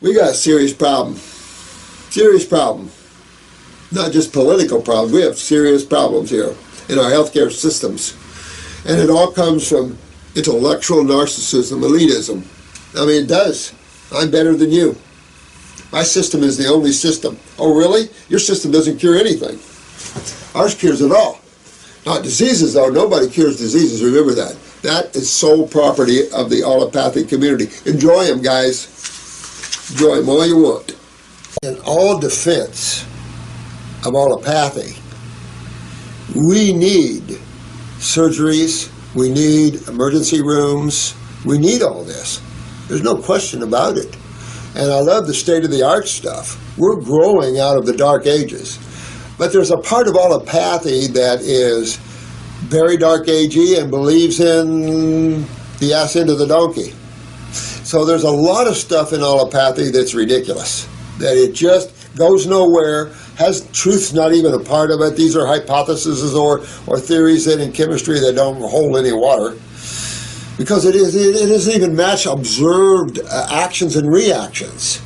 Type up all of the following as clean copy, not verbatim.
We got a serious problem. Serious problem. Not just political problems. We have serious problems here in our healthcare systems. And it all comes from intellectual narcissism, elitism. I mean, it does. I'm better than you. My system is the only system. Oh, really? Your system doesn't cure anything. Ours cures it all. Not diseases, though. Nobody cures diseases. Remember that. That is sole property of the allopathic community. Enjoy them, guys. Enjoy them all you want. In all defense of allopathy, we need surgeries, we need emergency rooms, we need all this. There's no question about it. And I love the state-of-the-art stuff. We're growing out of the dark ages. But there's a part of allopathy that is very dark agey and believes in the ass end of the donkey. So there's a lot of stuff in allopathy that's ridiculous, that it just goes nowhere, has truth's not even a part of it. These are hypotheses or theories that in chemistry that don't hold any water, because it doesn't even match observed actions and reactions.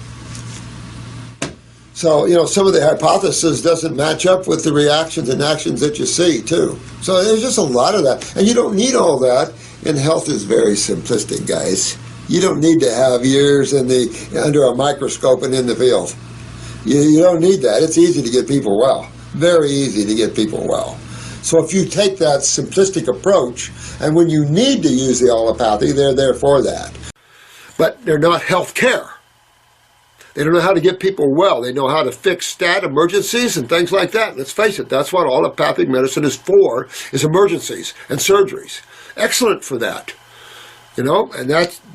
So, you know, some of the hypothesis doesn't match up with the reactions and actions that you see, too. So there's just a lot of that. And you don't need all that. And health is very simplistic, guys. You don't need to have years under a microscope and in the field. You don't need that. It's easy to get people well. Very easy to get people well. So if you take that simplistic approach, and when you need to use the allopathy, they're there for that. But they're not health care. They don't know how to get people well. They know how to fix stat emergencies and things like that. Let's face it, that's what allopathic medicine is for, is emergencies and surgeries. Excellent for that. You know, and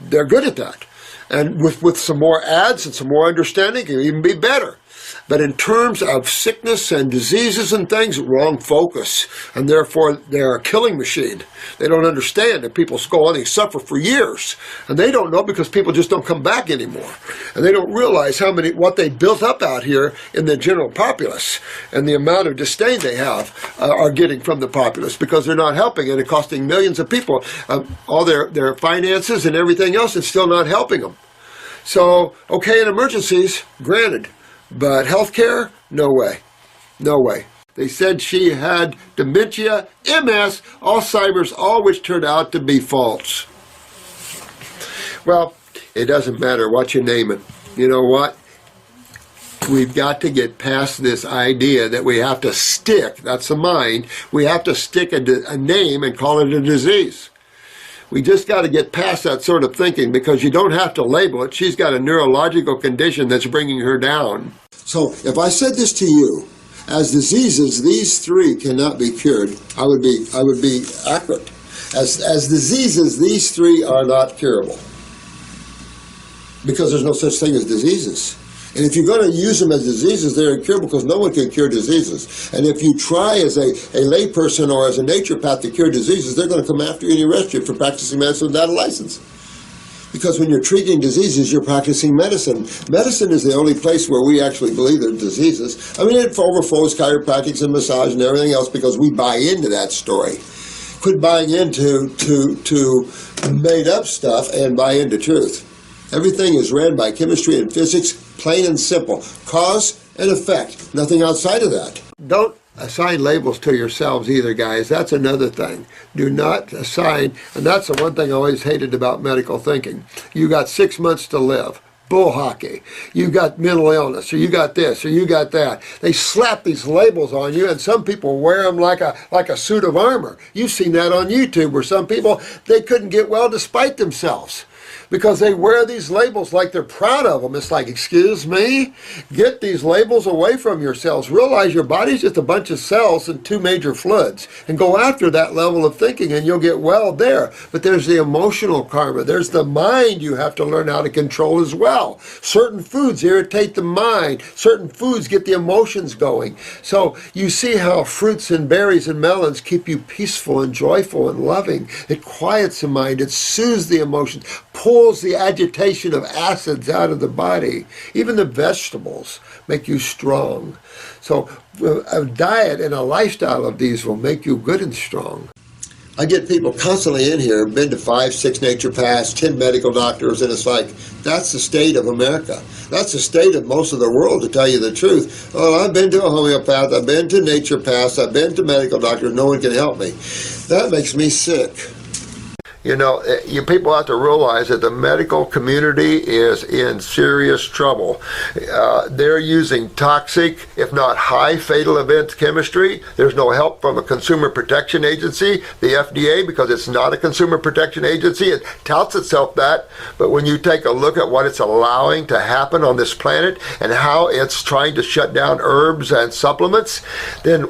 they're good at that. And with some more ads and some more understanding, it can even be better. But in terms of sickness and diseases and things, wrong focus. And therefore, they're a killing machine. They don't understand that people go on and suffer for years. And they don't know because people just don't come back anymore. And they don't realize what they built up out here in the general populace and the amount of disdain they have are getting from the populace because they're not helping, and it's costing millions of people all their finances and everything else, and still not helping them. So, okay, in emergencies, granted. But healthcare, no way. No way. They said she had dementia, MS, Alzheimer's, all which turned out to be false. Well, it doesn't matter what you name it. You know what? We've got to get past this idea that we have to stick, that's the mind, we have to stick a name and call it a disease. We just got to get past that sort of thinking, because you don't have to label it. She's got a neurological condition that's bringing her down. So if I said this to you, as diseases, these three cannot be cured, I would be accurate. As diseases, these three are not curable, because there's no such thing as diseases. And if you're going to use them as diseases, they're incurable, because no one can cure diseases. And if you try as a layperson or as a naturopath to cure diseases, they're going to come after you and arrest you for practicing medicine without a license. Because when you're treating diseases, you're practicing medicine. Medicine is the only place where we actually believe there are diseases. I mean, it overflows chiropractics and massage and everything else because we buy into that story. Quit buying into made up stuff and buy into truth. Everything is ran by chemistry and physics, plain and simple. Cause and effect, nothing outside of that. Don't assign labels to yourselves either, guys. That's another thing. Do not assign, and that's the one thing I always hated about medical thinking. You got 6 months to live. Bull hockey. You got mental illness, or you got this, or you got that. They slap these labels on you, and some people wear them like a suit of armor. You've seen that on YouTube, where some people, they couldn't get well despite themselves, because they wear these labels like they're proud of them. It's like, excuse me? Get these labels away from yourselves. Realize your body's just a bunch of cells and 2 major fluids. And go after that level of thinking and you'll get well there. But there's the emotional karma. There's the mind you have to learn how to control as well. Certain foods irritate the mind. Certain foods get the emotions going. So you see how fruits and berries and melons keep you peaceful and joyful and loving. It quiets the mind. It soothes the emotions. Pulls the agitation of acids out of the body. Even the vegetables make you strong. So a diet and a lifestyle of these will make you good and strong. I get people constantly in here, been to 5, 6 naturopaths, 10 medical doctors, and it's like, that's the state of America. That's the state of most of the world, to tell you the truth. Oh, I've been to a homeopath, I've been to naturopaths, I've been to medical doctors, no one can help me. That makes me sick. You know, you people have to realize that the medical community is in serious trouble. They're using toxic, if not high fatal event chemistry. There's no help from a consumer protection agency, the FDA, because it's not a consumer protection agency. It touts itself that, but when you take a look at what it's allowing to happen on this planet and how it's trying to shut down herbs and supplements, then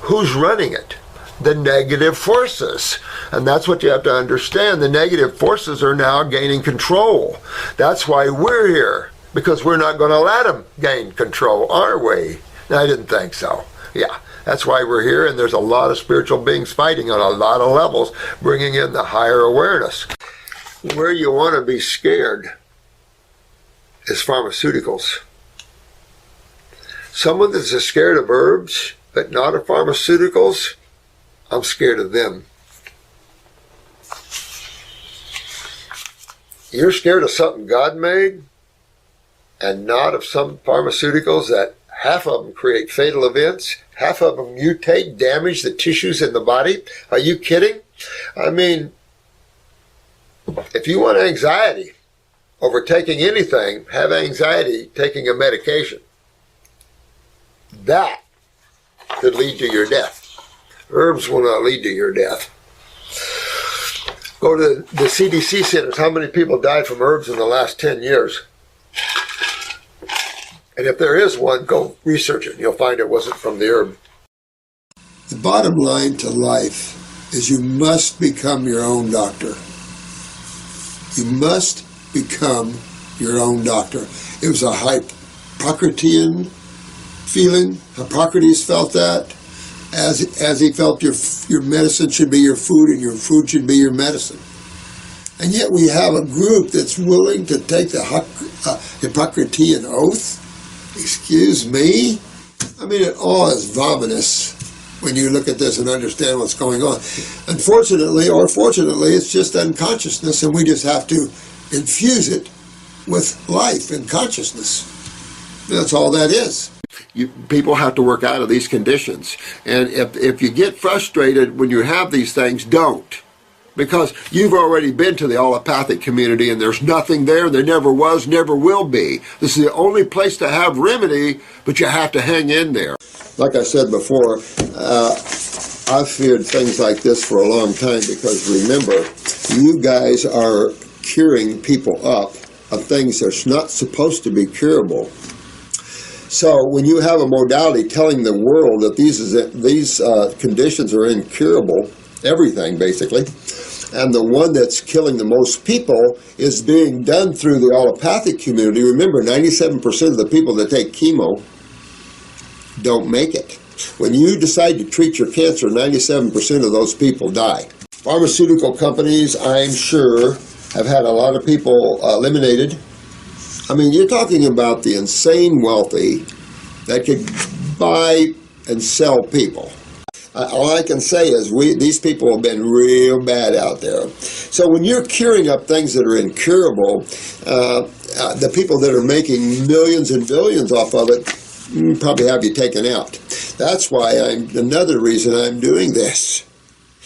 who's running it? The negative forces. And that's what you have to understand. The negative forces are now gaining control. That's why we're here, because we're not going to let them gain control, are we? I didn't think so. Yeah, that's why we're here, and there's a lot of spiritual beings fighting on a lot of levels, bringing in the higher awareness. Where you want to be scared is pharmaceuticals. Someone that's scared of herbs, but not of pharmaceuticals, I'm scared of them. You're scared of something God made and not of some pharmaceuticals that half of them create fatal events, half of them mutate, damage the tissues in the body. Are you kidding? I mean, if you want anxiety over taking anything, have anxiety taking a medication. That could lead to your death. Herbs will not lead to your death. Go to the CDC centers. How many people died from herbs in the last 10 years? And if there is one, go research it. You'll find it wasn't from the herb. The bottom line to life is you must become your own doctor. You must become your own doctor. It was a Hippocratean feeling. Hippocrates felt that. As he felt your medicine should be your food and your food should be your medicine. And yet we have a group that's willing to take the Hippocratean oath. Excuse me? I mean, it all is vomitous when you look at this and understand what's going on. Unfortunately, or fortunately, it's just unconsciousness, and we just have to infuse it with life and consciousness. That's all that is. People have to work out of these conditions. And if you get frustrated when you have these things, don't. Because you've already been to the allopathic community and there's nothing there, there never was, never will be. This is the only place to have remedy, but you have to hang in there. Like I said before, I've feared things like this for a long time because remember, you guys are curing people up of things that's not supposed to be curable. So when you have a modality telling the world that these conditions are incurable, everything basically, and the one that's killing the most people is being done through the allopathic community. Remember, 97% of the people that take chemo don't make it. When you decide to treat your cancer, 97% of those people die. Pharmaceutical companies, I'm sure, have had a lot of people eliminated. I mean, you're talking about the insane wealthy that could buy and sell people. All I can say is these people have been real bad out there. So when you're curing up things that are incurable, the people that are making millions and billions off of it probably have you taken out. That's why another reason I'm doing this.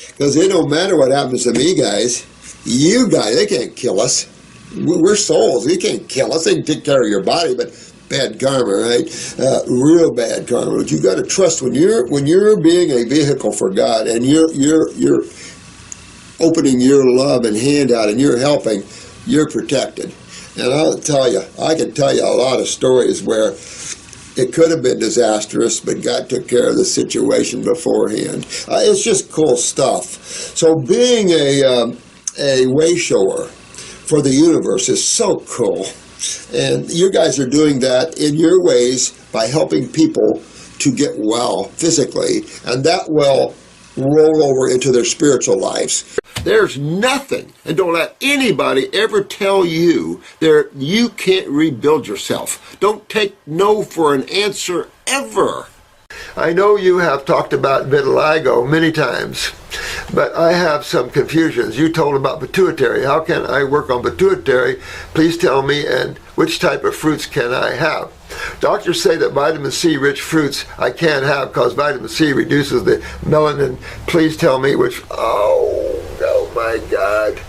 Because it don't matter what happens to me, guys. You guys, they can't kill us. We're souls. They can't kill us. They can take care of your body, but bad karma, right? Real bad karma. But you got to trust when you're being a vehicle for God and you're opening your love and hand out and you're helping, you're protected. And I'll tell you, I can tell you a lot of stories where it could have been disastrous, but God took care of the situation beforehand. It's just cool stuff. So being a way shower for the universe is so cool. And you guys are doing that in your ways by helping people to get well physically, and that will roll over into their spiritual lives. There's nothing, and don't let anybody ever tell you that you can't rebuild yourself. Don't take no for an answer ever. I know you have talked about vitiligo many times, But I have some confusions. You told about pituitary. How can I work on pituitary? Please tell me, and which type of fruits can I have? Doctors say that vitamin C rich fruits I can't have because vitamin C reduces the melanin. Please tell me which. Oh my God.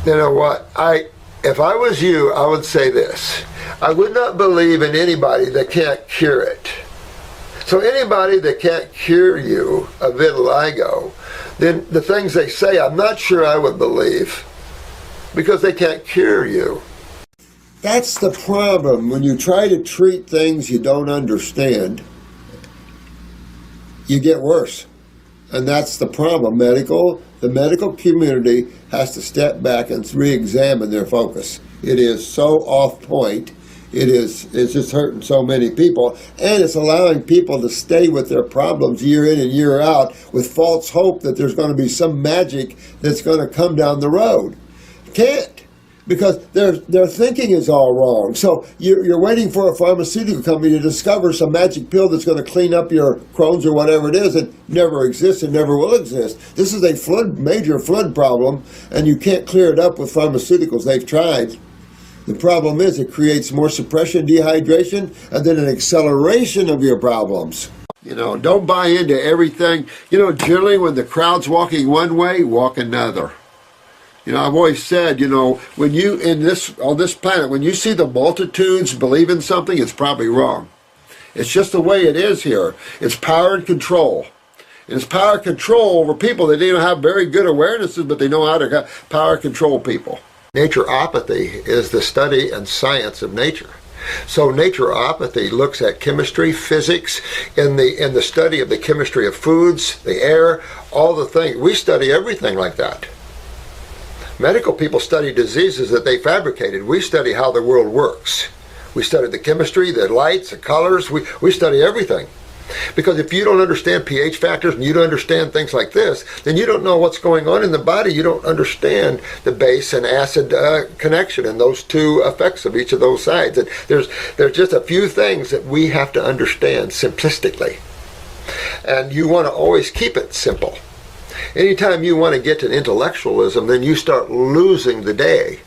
You know what? If I was you, I would say this. I would not believe in anybody that can't cure it. So anybody that can't cure you of vitiligo, then the things they say, I'm not sure I would believe because they can't cure you. That's the problem. When you try to treat things you don't understand, you get worse. And that's the problem. The medical community has to step back and re-examine their focus. It is so off point. It's just hurting so many people, and it's allowing people to stay with their problems year in and year out with false hope that there's going to be some magic that's going to come down the road. Can't, because their thinking is all wrong. So you're waiting for a pharmaceutical company to discover some magic pill that's going to clean up your Crohn's or whatever it is. It never exists and never will exist. This is a major flood problem, and you can't clear it up with pharmaceuticals. They've tried. The problem is it creates more suppression, dehydration, and then an acceleration of your problems. You know, don't buy into everything. You know, generally when the crowd's walking one way, walk another. You know, I've always said, you know, when you on this planet, when you see the multitudes believe in something, it's probably wrong. It's just the way it is here. It's power and control. And it's power and control over people that don't have very good awarenesses, but they know how to power and control people. Naturopathy is the study and science of nature. So naturopathy looks at chemistry, physics, in the study of the chemistry of foods, the air, all the things. We study everything like that. Medical people study diseases that they fabricated. We study how the world works. We study the chemistry, the lights, the colors. We study everything. Because if you don't understand pH factors and you don't understand things like this, then you don't know what's going on in the body. You don't understand the base and acid connection and those two effects of each of those sides. And there's just a few things that we have to understand simplistically. And you want to always keep it simple. Anytime you want to get to intellectualism, then you start losing the day.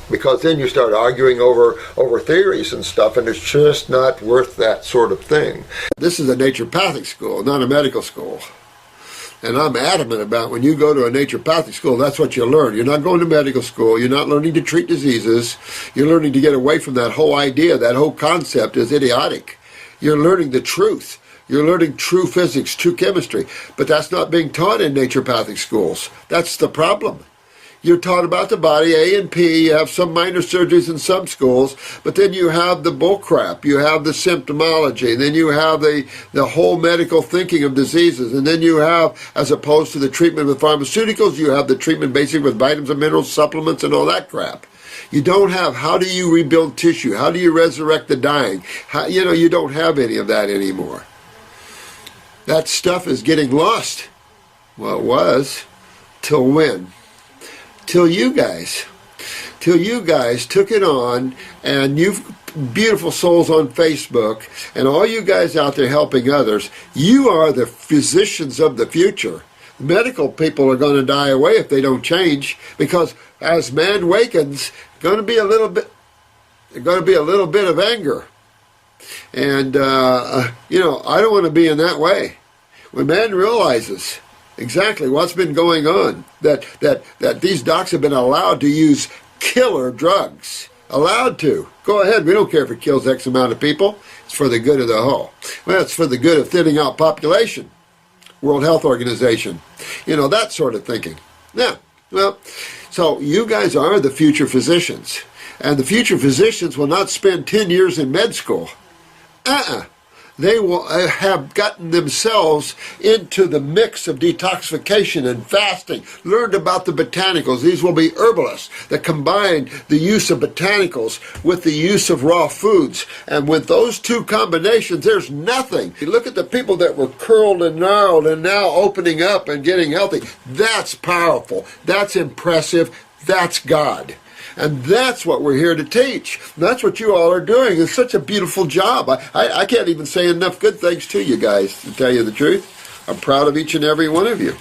Because then you start arguing over theories and stuff, and it's just not worth that sort of thing. This is a naturopathic school, not a medical school. And I'm adamant about when you go to a naturopathic school, that's what you learn. You're not going to medical school. You're not learning to treat diseases. You're learning to get away from that whole idea. That whole concept is idiotic. You're learning the truth. You're learning true physics, true chemistry. But that's not being taught in naturopathic schools. That's the problem. You're taught about the body, A and P, you have some minor surgeries in some schools, but then you have the bull crap, you have the symptomology, then you have the whole medical thinking of diseases, and then you have, as opposed to the treatment with pharmaceuticals, you have the treatment basically with vitamins and minerals, supplements, and all that crap. You don't have, how do you rebuild tissue? How do you resurrect the dying? You don't have any of that anymore. That stuff is getting lost. Well, it was, till when? Till you guys took it on, and you beautiful souls on Facebook, and all you guys out there helping others, you are the physicians of the future. Medical people are going to die away if they don't change, because as man wakens, going to be a little bit of anger, and I don't want to be in that way. When man realizes exactly what's been going on, that these docs have been allowed to use killer drugs. Allowed to. Go ahead, we don't care if it kills X amount of people. It's for the good of the whole. Well, it's for the good of thinning out population. World Health Organization. That sort of thinking. Yeah, well, so you guys are the future physicians. And the future physicians will not spend 10 years in med school. They will have gotten themselves into the mix of detoxification and fasting, learned about the botanicals. These will be herbalists that combine the use of botanicals with the use of raw foods. And with those two combinations, there's nothing. You look at the people that were curled and gnarled and now opening up and getting healthy. That's powerful. That's impressive. That's God. And that's what we're here to teach. That's what you all are doing. It's such a beautiful job. I can't even say enough good things to you guys, to tell you the truth. I'm proud of each and every one of you.